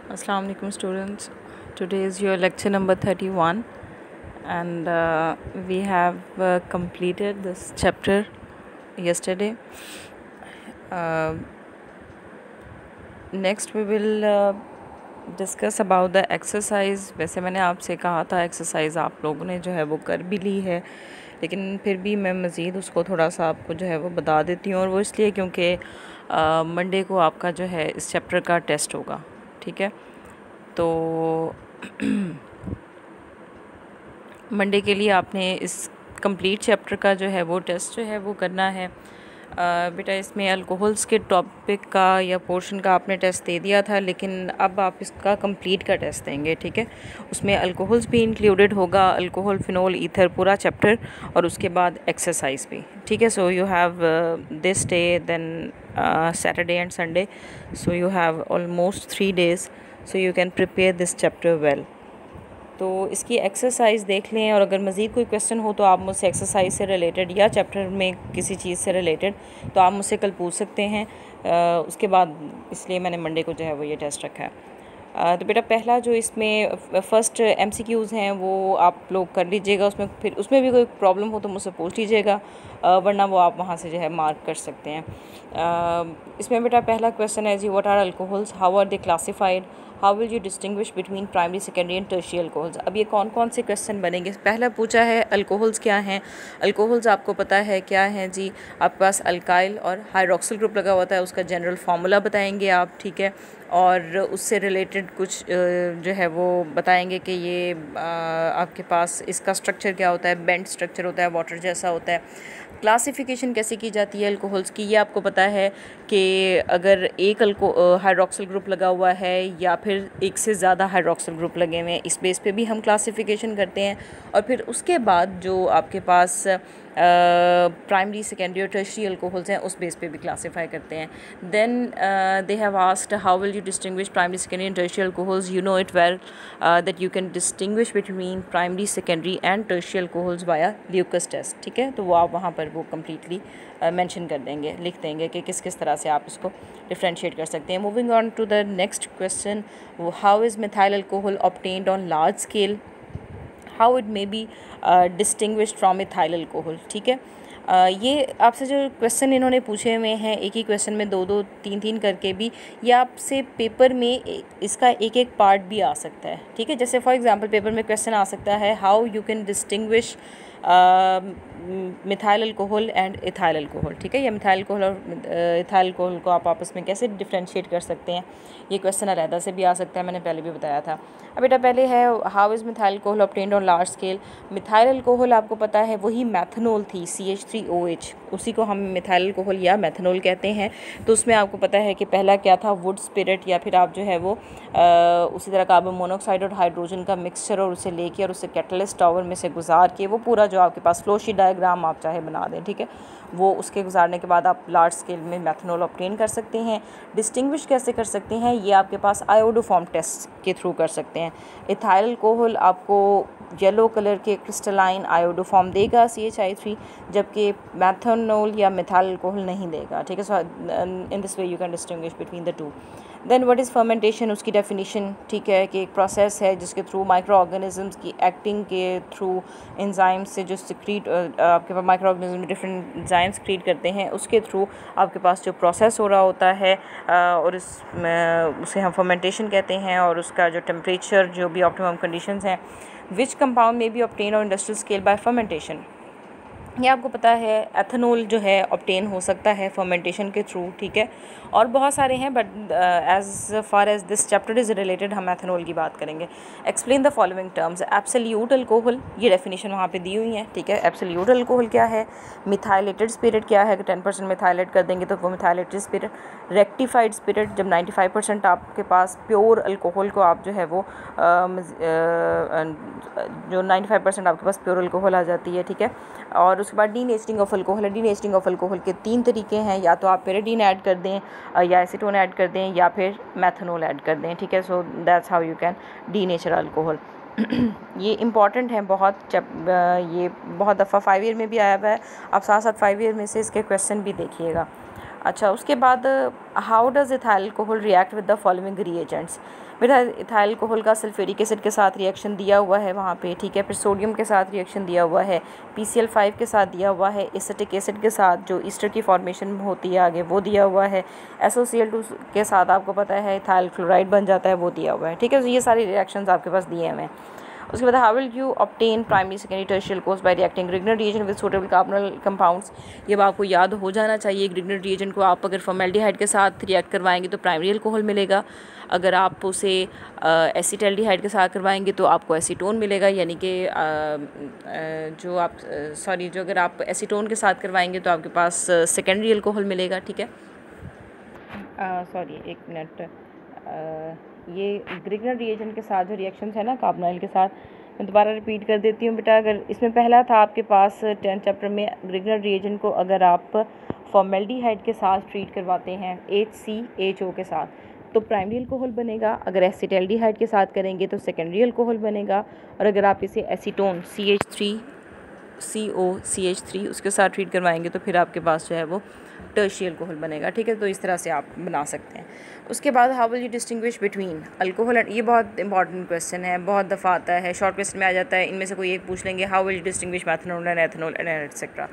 Assalamu alaikum students. Today is your lecture number 31 and we have completed this chapter yesterday. Next we will discuss about the exercise. वैसे मैंने आपसे कहा था exercise आप लोगों ने जो है वो कर भी ली है, लेकिन फिर भी मैं मज़ीद उसको थोड़ा सा आपको जो है वो बता देती हूँ, और वो इसलिए क्योंकि मंडे को आपका जो है इस चैप्टर का टेस्ट होगा। ठीक है, तो मंडे के लिए आपने इस कंप्लीट चैप्टर का जो है वो टेस्ट जो है वो करना है। बेटा इसमें अल्कोहल्स के टॉपिक का या पोर्शन का आपने टेस्ट दे दिया था, लेकिन अब आप इसका कंप्लीट का टेस्ट देंगे। ठीक है, उसमें अल्कोहल्स भी इंक्लूडेड होगा, अल्कोहल, फिनोल, ईथर, पूरा चैप्टर, और उसके बाद एक्सरसाइज भी। ठीक है, so you have this day, then Saturday and Sunday, so you have almost 3 days, so you can prepare this chapter well. तो इसकी एक्सरसाइज देख लें, और अगर मज़ीद कोई क्वेश्चन हो तो आप मुझसे एक्सरसाइज से रिलेटेड या चैप्टर में किसी चीज़ से रिलेटेड तो आप मुझसे कल पूछ सकते हैं। उसके बाद इसलिए मैंने मंडे को जो है वो ये टेस्ट रखा है। तो बेटा पहला जो इसमें फ़र्स्ट MCQs हैं वो आप लोग कर लीजिएगा, फिर उसमें भी कोई प्रॉब्लम हो तो मुझसे पूछ लीजिएगा, वरना वो आप वहाँ से जो है मार्क कर सकते हैं। इसमें बेटा पहला क्वेश्चन है जी, what are alcohols, how are they classified, how will you distinguish between primary, secondary and tertiary alcohols. अब ये कौन कौन से क्वेश्चन बनेंगे। पहला पूछा है अल्कोहल्स क्या हैं। अल्कोहल्स आपको पता है क्या है जी, आपके पास अल्काइल और हाइड्रोक्सिल ग्रुप लगा होता है, उसका जनरल फार्मूला बताएंगे आप। ठीक है, और उससे रिलेटेड कुछ जो है वो बताएंगे कि ये आपके पास इसका स्ट्रक्चर क्या होता है, बेंड स्ट्रक्चर होता है, वाटर जैसा होता है। क्लासिफिकेशन कैसे की जाती है अल्कोहल्स की, ये आपको पता है कि अगर एक हाइड्रोक्सिल ग्रुप लगा हुआ है या फिर एक से ज़्यादा हाइड्रोक्सिल ग्रुप लगे हुए हैं, इस बेस पे भी हम क्लासिफिकेशन करते हैं। और फिर उसके बाद जो आपके पास प्राइमरी, सेकेंडरी और टर्शियरी अल्कोहल्स हैं उस बेस पे भी क्लासीफाई करते हैं। Then they have asked how will you distinguish primary, secondary and tertiary alcohols. You know it well that you can distinguish between primary, secondary and tertiary alcohols via Lucas test. ठीक है, तो वो आप वहाँ पर वो कम्प्लीटली मेंशन कर देंगे, लिख देंगे कि किस किस तरह से आप इसको डिफ्रेंशिएट कर सकते हैं। Moving on to the next question, how is methyl alcohol obtained on large scale, how it may be distinguished from ethyl alcohol. ठीक है, ये आपसे जो क्वेश्चन इन्होंने पूछे हुए हैं, एक ही क्वेश्चन में 2-2, 3-3 करके भी, ये आपसे पेपर में इसका एक एक पार्ट भी आ सकता है। ठीक है, जैसे फॉर एग्जांपल पेपर में क्वेश्चन आ सकता है how you can distinguish methyl alcohol and ethyl alcohol. ठीक है, या मिथाइल अल्कोहल और इथाइल अल्कोहल को आप आपस में कैसे डिफ्रेंशिएट कर सकते हैं, ये क्वेश्चन अलहदा से भी आ सकता है, मैंने पहले भी बताया था। अब बेटा पहले है how is methyl alcohol obtained on large scale. Methyl alcohol आपको पता है वही मैथनॉल थी, CH3OH, उसी को हम मिथाइल अल्कोहल या मैथनॉल कहते हैं। तो उसमें आपको पता है कि पहला क्या था, वुड स्पिरिट, या फिर आप जो है वो उसी तरह कार्बन मोनोऑक्साइड और हाइड्रोजन का मिक्सचर, और उसे लेके और उसे कैटलिस्ट टावर में से गुजार के वो पूरा जो आपके पास फ्लो शीट डायग्राम आप चाहे बना दें। ठीक है, वो उसके गुजारने के बाद आप लार्ज स्केल में मैथनॉल ऑब्टेन कर सकते हैं। डिस्टिंग्विश कैसे कर सकते हैं, ये आपके पास आयोडोफॉर्म टेस्ट के थ्रू कर सकते हैं। इथाइल अल्कोहल आपको येलो कलर के क्रिस्टलाइन आयोडोफॉर्म देगा CH3, जबकि मैथनॉल या मिथाइल अल्कोहल नहीं देगा। ठीक है, so in this way you can distinguish between the two. Then what is fermentation, उसकी डेफिनेशन। ठीक है, कि एक प्रोसेस है जिसके थ्रू माइक्रो ऑर्गेनिजम्स की एक्टिंग के थ्रू एंजाइम्स से जो सिक्रीट आपके पास micro organism different enzymes secrete करते हैं, उसके थ्रू आपके पास जो प्रोसेस हो रहा होता है और उसे हम फर्मेंटेशन कहते हैं। और उसका जो टेम्परेचर, जो भी ऑप्टिमम कंडीशंस हैं, विच कंपाउंड में B obtain on industrial scale bye fermentation. ये आपको पता है एथेनॉल जो है ऑब्टेन हो सकता है फर्मेंटेशन के थ्रू। ठीक है, और बहुत सारे हैं, but as far as this chapter is related हम एथेनॉल की बात करेंगे। Explain the following terms. Absolute alcohol, ये डेफिनेशन वहाँ पे दी हुई है। ठीक है, एब्सोल्यूट अल्कोहल क्या है, मिथाइलेटेड स्पिरिट क्या है, 10% मिथाइलेट कर देंगे तो वो मिथाइलेटेड स्पिरिट। रेक्टिफाइड स्पिरिट, जब 95% आपके पास प्योर अल्कोहल को आप जो है वो जो 95% आपके पास प्योर अल्कोहल आ जाती है। ठीक है, और उसके बाद डीनेचरिंग ऑफ अल्कोहल है। डीनेचरिंग ऑफ अल्कोहल के 3 तरीके हैं, या तो आप पेरिडीन ऐड कर दें, या एसीटोन ऐड कर दें, या फिर मैथनॉल ऐड कर दें। ठीक है, so that's how you can denature alcohol. ये इंपॉर्टेंट है बहुत, जब ये बहुत दफ़ा 5 ईयर में भी आया हुआ है, आप साथ साथ 5 ईयर में से इसके क्वेश्चन भी देखिएगा। अच्छा, उसके बाद how does ethyl alcohol react with the following reagents. बेटा इथाइल अल्कोहल का सल्फ्यूरिक एसिड के साथ रिएक्शन दिया हुआ है वहाँ पे, ठीक है। फिर सोडियम के साथ रिएक्शन दिया हुआ है, PCl5 के साथ दिया हुआ है, एसिटिक एसिड के साथ जो ईस्टर की फॉर्मेशन होती है आगे वो दिया हुआ है, SOCl2 के साथ आपको पता है इथाइल क्लोराइड बन जाता है, वो दिया हुआ है, ठीक है। तो ये सारी रिएक्शंस आपके पास दिए हुए हैं। उसके बाद how will you obtain primary secondary tertiary course by reacting Grignard reagent with suitable carbonyl compounds. ये आपको याद हो जाना चाहिए। ग्रिग्नर रिएजेंट को आप अगर फॉर्मेल्डिहाइड के साथ रिएक्ट करवाएंगे तो प्राइमरी अल्कोहल मिलेगा, अगर आप उसे एसिटल्डिहाइड के साथ करवाएंगे तो आपको एसीटोन मिलेगा, यानी कि जो अगर आप एसीटोन के साथ करवाएंगे तो आपके पास सेकेंडरी अल्कोहल मिलेगा, ठीक है। एक मिनट, ये ग्रिग्नर रिएजेंट के साथ जो रिएक्शंस है ना कार्बोनाइल के साथ, मैं दोबारा रिपीट कर देती हूँ बेटा। अगर इसमें पहला था आपके पास 10th चैप्टर में, ग्रिग्नर रिएजेंट को अगर आप फॉर्मेल्डिहाइड के साथ ट्रीट करवाते हैं HCHO के साथ तो प्राइमरी अल्कोहल बनेगा, अगर एसिटल्डिहाइड के साथ करेंगे तो सेकेंडरी अल्कोहल बनेगा, और अगर आप इसे एसीटोन CH3COCH3 उसके साथ ट्रीट करवाएंगे तो फिर आपके पास जो है वो टर्शियल अल्कोहल बनेगा, ठीक है। तो इस तरह से आप बना सकते हैं। उसके बाद how will you distinguish between alcohol and, ये बहुत इंपॉर्टेंट क्वेश्चन है, बहुत दफ़ा आता है, शॉर्ट क्वेश्चन में आ जाता है, इनमें से कोई एक पूछ लेंगे how will you distinguish methanol and ethanol and etcetera.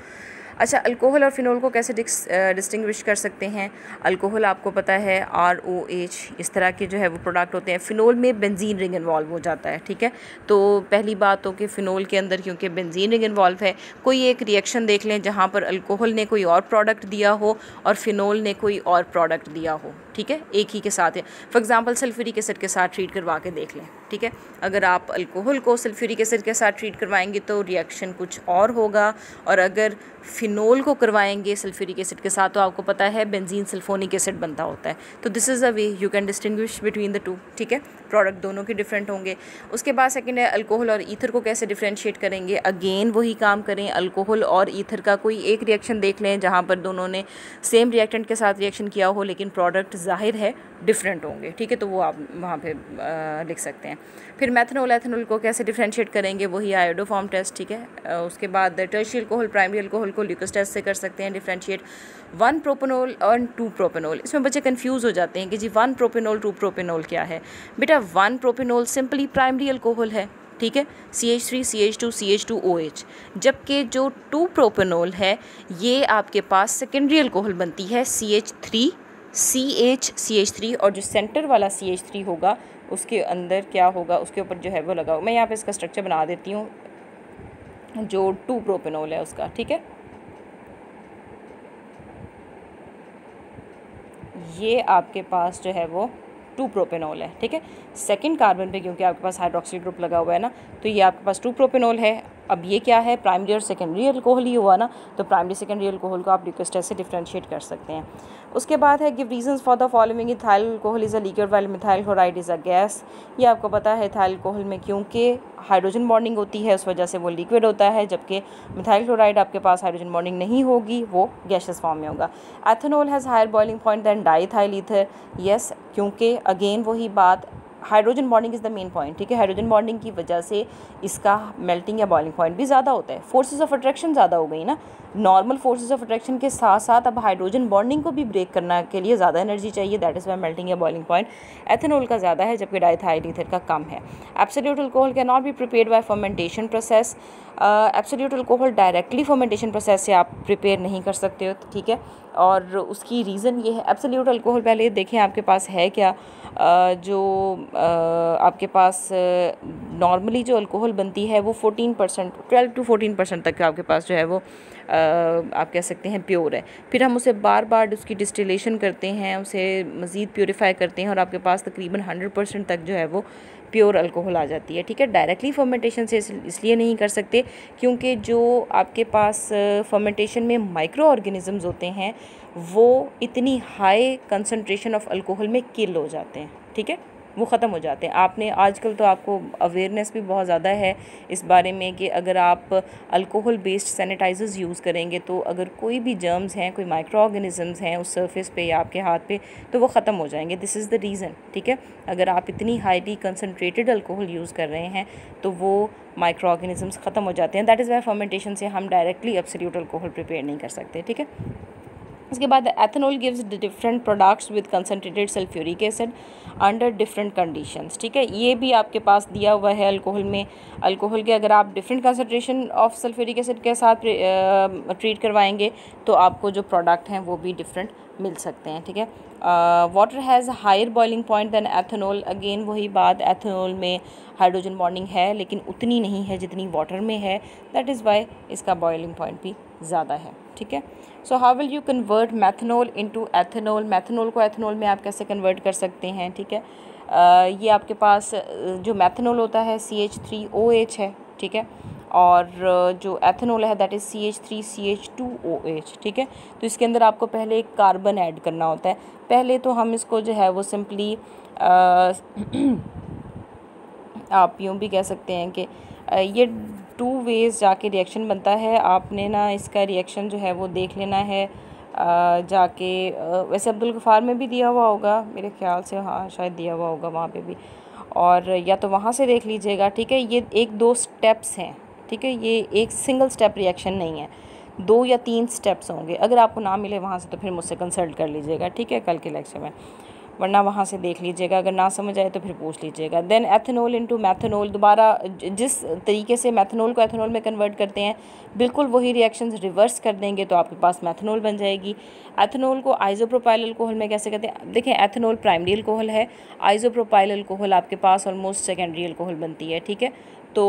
अच्छा, अल्कोहल और फिनोल को कैसे डिस्टिंग्विश कर सकते हैं। अल्कोहल आपको पता है ROH इस तरह के जो है वो प्रोडक्ट होते हैं, फिनोल में बेंजीन रिंग इन्वॉल्व हो जाता है, ठीक है। तो पहली बात तो कि फ़िनोल के अंदर क्योंकि बेंजीन रिंग इन्वॉल्व है, कोई एक रिएक्शन देख लें जहाँ पर अल्कोहल ने कोई और प्रोडक्ट दिया हो और फिनोल ने कोई और प्रोडक्ट दिया हो, ठीक है, एक ही के साथ है। फॉर एग्जांपल सल्फ्यूरिक एसिड के साथ ट्रीट करवा के देख लें, ठीक है। अगर आप अल्कोहल को सल्फ्यूरिक एसिड के साथ ट्रीट करवाएंगे तो रिएक्शन कुछ और होगा, और अगर फिनोल को करवाएंगे सल्फ्यूरिक एसिड के साथ तो आपको पता है बेंजीन सल्फोनिक एसिड बनता होता है। तो this is a way you can distinguish between the to, ठीक है। प्रोडक्ट दोनों के डिफरेंट होंगे। उसके बाद सेकंड है अल्कोहल और ईथर को कैसे डिफरेंशिएट करेंगे। अगेन वही काम करें, अल्कोहल और ईथर का कोई एक रिएक्शन देख लें जहाँ पर दोनों ने सेम रिएक्टेंट के साथ रिएक्शन किया हो लेकिन प्रोडक्ट जाहिर है डिफरेंट होंगे, ठीक है। तो वो आप वहाँ पे लिख सकते हैं। फिर मैथनॉल एथनॉल को कैसे डिफरेंशिएट करेंगे, वही आयोडोफॉर्म टेस्ट, ठीक है। उसके बाद टर्शियल अल्कोहल प्राइमरी अल्कोहल को ल्यूकोस टेस्ट से कर सकते हैं डिफरेंशिएट। 1 प्रोपेनॉल और 2 प्रोपेनॉल, इसमें बच्चे कंफ्यूज हो जाते हैं कि जी 1 प्रोपेनॉल 2 प्रोपेनॉल क्या है। बेटा 1 प्रोपेनॉल सिंपली प्राइमरी अल्कोहल है, ठीक है, CH3 CH2 CH2OH, जबकि जो 2 प्रोपेनॉल है ये आपके पास सेकेंडरी अल्कोहल बनती है CH3 CH3, और जो सेंटर वाला CH3 होगा उसके अंदर क्या होगा, उसके ऊपर जो है वो लगा। मैं यहाँ पे इसका स्ट्रक्चर बना देती हूँ जो 2 प्रोपेनॉल है उसका, ठीक है। ये आपके पास जो है वो 2 प्रोपेनॉल है, ठीक है। सेकंड कार्बन पे क्योंकि आपके पास हाइड्रोक्सिल ग्रुप लगा हुआ है ना, तो ये आपके पास 2 प्रोपेनॉल है। अब ये क्या है, प्राइमरी और सेकेंडरी अल्कोहल ही हुआ ना, तो प्राइमरी सेकेंडरी अल्कोहल को आप ल्यूकोस टेस्ट से डिफरेंशिएट कर सकते हैं। उसके बाद है give reasons for the following. Ethyl alcohol is a liquid while methyl chloride is a gas. ये आपको पता है इथाइल अल्कोहल में क्योंकि हाइड्रोजन बॉन्डिंग होती है उस वजह से वो लिक्विड होता है, जबकि मिथाइल क्लोराइड आपके पास हाइड्रोजन बॉन्डिंग नहीं होगी, वो गैसियस फॉर्म में होगा। Ethanol has higher boiling point than diethyl ether. Yes, क्योंकि अगेन वही बात, hydrogen bonding is the main point, ठीक है। हाइड्रोजन बॉन्डिंग की वजह से इसका मेल्टिंग या बॉइलिंग पॉइंट भी ज़्यादा होता है। फोर्सेस ऑफ अट्रैक्शन ज़्यादा हो गई ना, नॉर्मल फोर्सेस ऑफ अट्रैक्शन के साथ साथ अब हाइड्रोजन बॉन्डिंग को भी ब्रेक करने के लिए ज़्यादा एनर्जी चाहिए, दैट इज़ वाई मेल्टिंग या बॉइलिंग पॉइंट एथेनॉल का ज़्यादा है जबकि डाईइथाइल ईथर का कम है। Absolute alcohol can not be prepared by fermentation process. Absolute alcohol directly fermentation process से आप प्रिपेयर नहीं कर सकते हो, ठीक है। और उसकी रीज़न ये है, एब्सोल्यूट अल्कोहल पहले देखें आपके पास है क्या। जो आपके पास नॉर्मली जो अल्कोहल बनती है वो 14%, 12 to 14% तक आपके पास जो है वो आप कह सकते हैं प्योर है। फिर हम उसे बार बार उसकी डिस्टिलेशन करते हैं, उसे मज़ीद प्योरीफाई करते हैं और आपके पास तकरीबन 100% तक जो है वो प्योर अल्कोहल आ जाती है, ठीक है। डायरेक्टली फर्मेंटेशन से इसलिए नहीं कर सकते क्योंकि जो आपके पास फर्मेंटेशन में माइक्रो ऑर्गेनिज़म्स होते हैं वो इतनी हाई कंसंट्रेशन ऑफ अल्कोहल में किल हो जाते हैं, ठीक है, वो ख़त्म हो जाते हैं। आपने आजकल तो आपको अवेयरनेस भी बहुत ज़्यादा है इस बारे में कि अगर आप अल्कोहल बेस्ड सैनिटाइजर्स यूज़ करेंगे तो अगर कोई भी जर्म्स हैं, कोई माइक्रो ऑर्गेनिज़म्स हैं उस सरफेस पे या आपके हाथ पे तो वो ख़त्म हो जाएंगे। दिस इज़ द रीज़न, ठीक है। अगर आप इतनी हाईली कंसनट्रेटेड अल्कोहल यूज़ कर रहे हैं तो वो माइक्रो ऑर्गेनिज़म्स ख़त्म हो जाते हैं। दैट इज़ वाई फर्मेंटेशन से हम डायरेक्टली एब्सोल्यूट अल्कोहल प्रिपेयर नहीं कर सकते, ठीक है। उसके बाद ethanol gives different products with concentrated sulphuric acid under different conditions, ठीक है। ये भी आपके पास दिया हुआ है अल्कोहल में। अल्कोहल के अगर आप different concentration of sulphuric acid के साथ ट्रीट करवाएंगे तो आपको जो प्रोडक्ट हैं वो भी डिफरेंट मिल सकते हैं, ठीक है। Water has higher boiling point than ethanol, again वही बात, एथेनॉल में हाइड्रोजन बॉन्डिंग है लेकिन उतनी नहीं है जितनी वाटर में है, दैट इज़ वाई इसका बॉइलिंग पॉइंट भी ज़्यादा है, ठीक है। So how will you convert methanol into ethanol, methanol को एथेनॉल में आप कैसे कन्वर्ट कर सकते हैं, ठीक है। ये आपके पास जो मैथनॉल होता है CH3OH है, ठीक है, और जो एथेनॉल है दैट इज़ CH3CH2OH, ठीक है। तो इसके अंदर आपको पहले एक कार्बन ऐड करना होता है। पहले तो हम इसको जो है वो सिंपली आप यूँ भी कह सकते हैं कि ये 2 वेज़ जाके रिएक्शन बनता है। आपने ना इसका रिएक्शन जो है वो देख लेना है जाके, वैसे अब्दुल गफ़ार में भी दिया हुआ होगा मेरे ख्याल से, हाँ शायद दिया हुआ होगा वहाँ पे भी, और या तो वहाँ से देख लीजिएगा, ठीक है। ये 1-2 स्टेप्स हैं, ठीक है, ये एक सिंगल स्टेप रिएक्शन नहीं है, 2 या 3 स्टेप्स होंगे। अगर आपको ना मिले वहाँ से तो फिर मुझसे कंसल्ट कर लीजिएगा, ठीक है, कल के लेक्चर में, वरना वहाँ से देख लीजिएगा, अगर ना समझ आए तो फिर पूछ लीजिएगा। देन एथेनॉल इनटू मैथनॉल, दोबारा जिस तरीके से मैथनॉल को एथेनॉल में कन्वर्ट करते हैं बिल्कुल वही रिएक्शंस रिवर्स कर देंगे तो आपके पास मैथनॉल बन जाएगी। एथेनॉल को आइसोप्रोपाइल अल्कोहल में कैसे कहते हैं, देखें एथेनॉल प्राइमरी अल्कोहल है, आइसोप्रोपाइल अल्कोहल आपके पास ऑलमोस्ट सेकेंडरी अल्कोहल बनती है, ठीक है। तो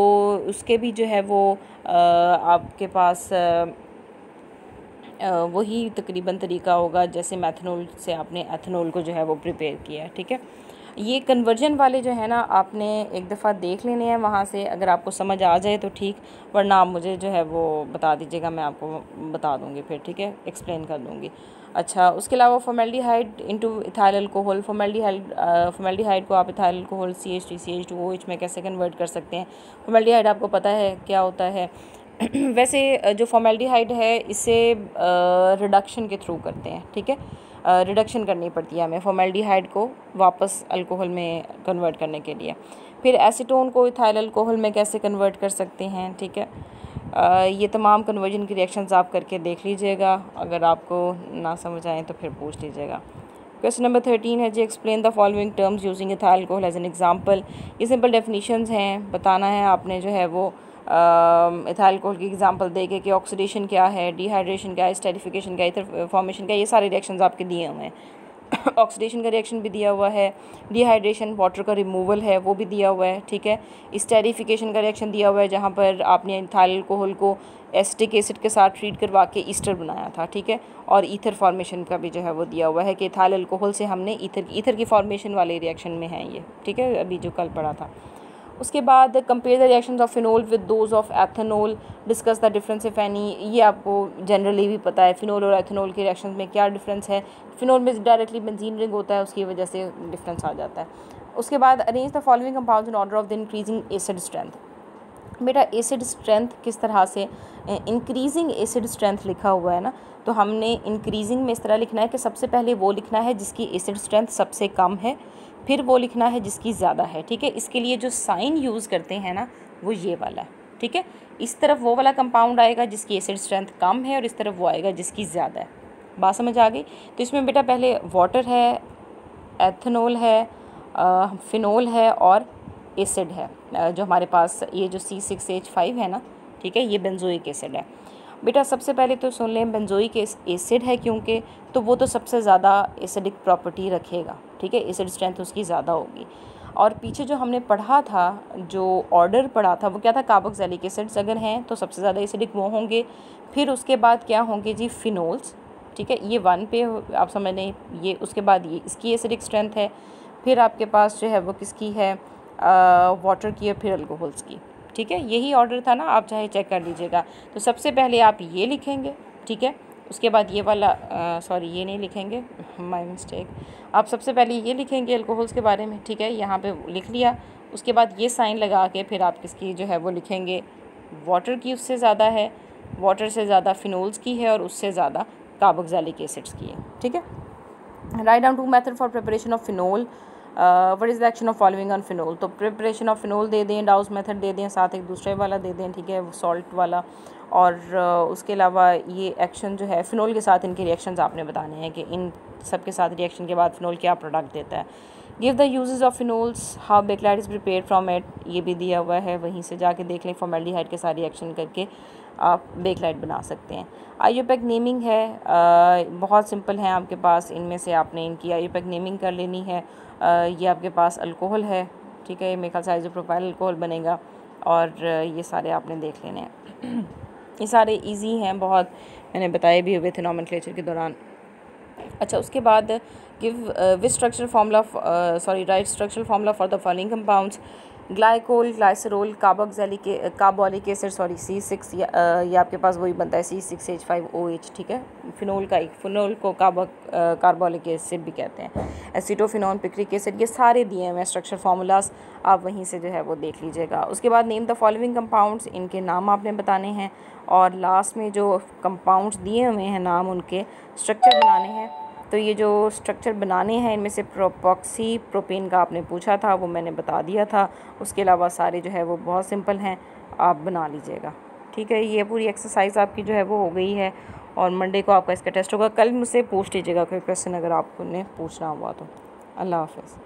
उसके भी जो है वो आपके पास वही तकरीबन तरीका होगा जैसे मैथनॉल से आपने एथेनॉल को जो है वो प्रिपेयर किया है, ठीक है। ये कन्वर्जन वाले जो है ना आपने एक दफ़ा देख लेने हैं वहाँ से, अगर आपको समझ आ जाए तो ठीक, वरना आप मुझे जो है वो बता दीजिएगा, मैं आपको बता दूँगी फिर, ठीक है, एक्सप्लेन कर दूँगी। अच्छा, उसके अलावा formaldehyde into ethyl alcohol, formaldehyde को आप इथाइल अल्कोहल CH3CH2OH में कैसे कन्वर्ट कर सकते हैं। फॉर्मेल्डिहाइड आपको पता है क्या होता है वैसे जो फॉर्मेल्डिहाइड है इसे रिडक्शन के थ्रू करते हैं, ठीक है, रिडक्शन करनी पड़ती है हमें फॉर्मेल्डिहाइड को वापस अल्कोहल में कन्वर्ट करने के लिए। फिर एसीटोन को इथाइल अल्कोहल में कैसे कन्वर्ट कर सकते हैं, ठीक है। ये तमाम कन्वर्जन की रिएक्शंस आप करके देख लीजिएगा, अगर आपको ना समझ आए तो फिर पूछ लीजिएगा। क्वेश्चन नंबर 13 है जी, explain the following terms using ethyl alcohol as an example. ये सिंपल डेफिनेशंस हैं, बताना है आपने जो है वो इथाइल अल्कोहल की एग्जांपल देके कि ऑक्सीडेशन क्या है, डिहाइड्रेशन क्या है, स्टेरिफिकेशन क्या है, ईथर फॉर्मेशन क्या है, ये सारे रिएक्शंस आपके दिए हुए हैं। ऑक्सीडेशन का रिएक्शन भी दिया हुआ है, डिहाइड्रेशन वाटर का रिमूवल है वो भी दिया हुआ है, ठीक है। स्टेरिफिकेशन का रिएक्शन दिया हुआ है जहाँ पर आपने इथाइल अल्कोहल को एसिटिक एसिड के साथ ट्रीट करवा के ईस्टर बनाया था, ठीक है। और ईथर फॉर्मेशन का भी जो है वो दिया हुआ है कि इथाइल अल्कोहल से हमने ईथर की फॉर्मेशन वाले रिएक्शन में है ये, ठीक है, अभी जो कल पढ़ा था। उसके बाद compare the reactions of phenol with those of ethanol, discuss the difference if any. ये आपको जनरली भी पता है फिनोल और एथेनॉल के रिएक्शंस में क्या डिफरेंस है। फिनोल में डायरेक्टली बेंजीन रिंग होता है, उसकी वजह से डिफरेंस आ जाता है। उसके बाद arrange the following compounds in order of the increasing acid strength. बेटा एसिड स्ट्रेंथ किस तरह से, इंक्रीजिंग एसिड स्ट्रेंथ लिखा हुआ है ना, तो हमने इंक्रीजिंग में इस तरह लिखना है कि सबसे पहले वो लिखना है जिसकी एसिड स्ट्रेंथ सबसे कम है, फिर वो लिखना है जिसकी ज़्यादा है, ठीक है। इसके लिए जो साइन यूज़ करते हैं ना वो ये वाला है, ठीक है। इस तरफ वो वाला कंपाउंड आएगा जिसकी एसिड स्ट्रेंथ कम है और इस तरफ वो आएगा जिसकी ज़्यादा है। बात समझ आ गई। तो इसमें बेटा पहले वाटर है, एथेनॉल है, फिनोल है और एसिड है, जो हमारे पास ये जो C6H5 है ना, ठीक है, ये बेंजोइक एसिड है। बेटा सबसे पहले तो सुन लें, बेंजोइक एसिड है क्योंकि तो वो तो सबसे ज़्यादा एसिडिक प्रॉपर्टी रखेगा, ठीक है, एसिड स्ट्रेंथ उसकी ज़्यादा होगी। और पीछे जो हमने पढ़ा था, जो ऑर्डर पढ़ा था वो क्या था, कार्बोक्सिलिक एसिड्स अगर हैं तो सबसे ज़्यादा एसिडिक वो होंगे, फिर उसके बाद क्या होंगे जी फिनोल्स, ठीक है, ये 1 पे आप समझ लें, ये उसके बाद ये इसकी एसिडिक स्ट्रेंथ है, फिर आपके पास जो है वो किसकी है, वाटर की और फिर अल्कोहल्स की, ठीक है। यही ऑर्डर था ना, आप चाहे चेक कर लीजिएगा। तो सबसे पहले आप ये लिखेंगे, ठीक है, उसके बाद ये वाला सॉरी ये नहीं लिखेंगे, माय मिस्टेक, आप सबसे पहले ये लिखेंगे अल्कोहल्स के बारे में, ठीक है, यहाँ पे लिख लिया। उसके बाद ये साइन लगा के फिर आप किसकी जो है वो लिखेंगे, वाटर की उससे ज़्यादा है, वाटर से ज़्यादा फिनोल्स की है और उससे ज़्यादा कार्बोक्सिलिक एसिड्स की है, ठीक है। Write down 2 method for preparation of phenol, what is the action of following on phenol. तो प्रिपरेशन ऑफ फिनोल दे दें, डाउस मेथड दे दें, साथ एक दूसरे वाला दे दें, ठीक है, सॉल्ट वाला। और उसके अलावा ये एक्शन जो है फ़िनोल के साथ इनके रिएक्शंस आपने बताने हैं कि इन सब के साथ रिएक्शन के बाद फ़िनोल क्या प्रोडक्ट देता है। Give the uses of phenols, how bakelite is prepare from it, ये भी दिया हुआ है, वहीं से जाके देख लें। फॉर्मेल्डिहाइड के साथ रिएक्शन करके आप बेकलाइट बना सकते हैं। आईयूपैक नेमिंग है, बहुत सिंपल है आपके पास, इनमें से आपने इनकी आईयूपैक नेमिंग कर लेनी है। ये आपके पास अल्कोहल है, ठीक है, ये मेरे ख्याल से आइसोप्रोपाइल अल्कोहल बनेगा, और ये सारे आपने देख लेने हैं। ये सारे इजी हैं बहुत, मैंने बताए भी हुए थे नॉमेनक्लेचर के दौरान। अच्छा, उसके बाद give which structural formula right structural formula for the following compounds, glycol, glycerol, carbolic acid C6, ये आपके पास वही बनता है C6H5OH, ठीक है, फिनोल का, एक फिनोल को कार्बोलिक एसिड भी कहते हैं, एसिटोफिनोन, पिक्रिक एसिड, ये सारे दिए हुए स्ट्रक्चर फार्मूलाज, आप वहीं से जो है वो देख लीजिएगा। उसके बाद नेम द फॉलोइंग कंपाउंड्स, इनके नाम आपने बताने हैं, और लास्ट में जो कंपाउंड्स दिए हुए हैं नाम, उनके स्ट्रक्चर बनाने हैं। तो ये जो स्ट्रक्चर बनाने हैं इनमें से प्रोपॉक्सी प्रोपेन का आपने पूछा था, वो मैंने बता दिया था। उसके अलावा सारे जो है वो बहुत सिंपल हैं, आप बना लीजिएगा, ठीक है। ये पूरी एक्सरसाइज आपकी जो है वो हो गई है, और मंडे को आपका इसका टेस्ट होगा। कल मुझसे पूछ लीजिएगा कोई क्वेश्चन अगर आपने पूछना हुआ तो। अल्लाह हाफ़िज़।